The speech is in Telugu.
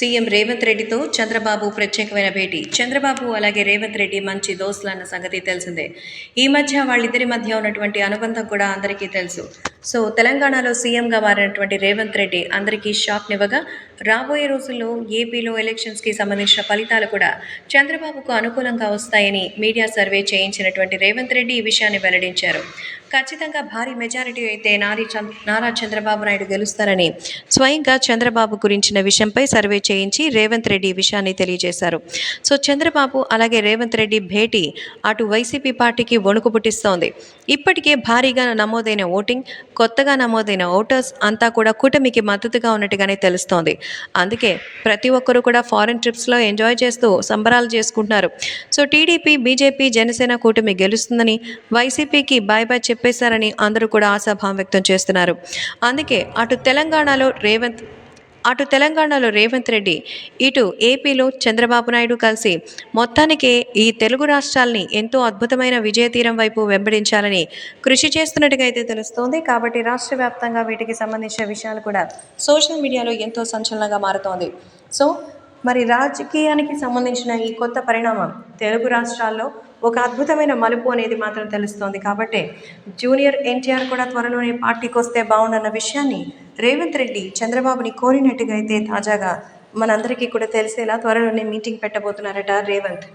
సీఎం రేవంత్ రెడ్డితో చంద్రబాబు ప్రత్యేకమైన భేటీ. చంద్రబాబు అలాగే రేవంత్ రెడ్డి మంచి దోస్తులన్న సంగతి తెలిసిందే. ఈ మధ్య వాళ్ళిద్దరి మధ్య ఉన్నటువంటి అనుబంధం కూడా అందరికీ తెలుసు. సో తెలంగాణలో సీఎంగా మారినటువంటి రేవంత్ రెడ్డి అందరికీ షాక్నివ్వగా, రాబోయే రోజుల్లో ఏపీలో ఎలక్షన్స్కి సంబంధించిన ఫలితాలు కూడా చంద్రబాబుకు అనుకూలంగా వస్తాయని మీడియా సర్వే చేయించినటువంటి రేవంత్ రెడ్డి ఈ విషయాన్ని వెల్లడించారు. ఖచ్చితంగా భారీ మెజారిటీ అయితే నారా చంద్రబాబు నాయుడు గెలుస్తారని స్వయంగా చంద్రబాబు గురించిన విషయంపై సర్వే చేయించి రేవంత్ రెడ్డి ఈ విషయాన్ని తెలియజేశారు. సో చంద్రబాబు అలాగే రేవంత్ రెడ్డి భేటీ అటు వైసీపీ పార్టీకి వణుకు పుట్టిస్తోంది. ఇప్పటికే భారీగా నమోదైన ఓటింగ్, కొత్తగా నమోదైన ఓటర్స్ అంతా కూడా కూటమికి మద్దతుగా ఉన్నట్టుగానే తెలుస్తోంది. అందుకే ప్రతి ఒక్కరూ కూడా ఫారెన్ ట్రిప్స్లో ఎంజాయ్ చేస్తూ సంబరాలు చేసుకుంటున్నారు. సో టీడీపీ, బీజేపీ, జనసేన కూటమి గెలుస్తుందని, వైసీపీకి బాయ్ బాయ్ చెప్పేశారని అందరూ కూడా ఆశాభావం వ్యక్తం చేస్తున్నారు. అందుకే అటు తెలంగాణలో రేవంత్ రెడ్డి, ఇటు ఏపీలో చంద్రబాబు నాయుడు కలిసి మొత్తానికే ఈ తెలుగు రాష్ట్రాల్ని ఎంతో అద్భుతమైన విజయతీరం వైపు వెంబడించాలని కృషి చేస్తున్నట్టుగా అయితే తెలుస్తోంది. కాబట్టి రాష్ట్ర వ్యాప్తంగా వీటికి సంబంధించిన విషయాలు కూడా సోషల్ మీడియాలో ఎంతో సంచలనంగా మారుతోంది. సో మరి రాజకీయానికి సంబంధించిన ఈ కొత్త పరిణామం తెలుగు రాష్ట్రాల్లో ఒక అద్భుతమైన మలుపు అనేది మాత్రం తెలుస్తోంది. కాబట్టి జూనియర్ ఎన్టీఆర్ కూడా త్వరలోనే పార్టీకి వస్తే బాగుండన్న విషయాన్ని రేవంత్ రెడ్డి చంద్రబాబుని కోరినట్టుగా అయితే తాజాగా మనందరికీ కూడా తెలిసేలా త్వరలోనే మీటింగ్ పెట్టబోతున్నారట రేవంత్.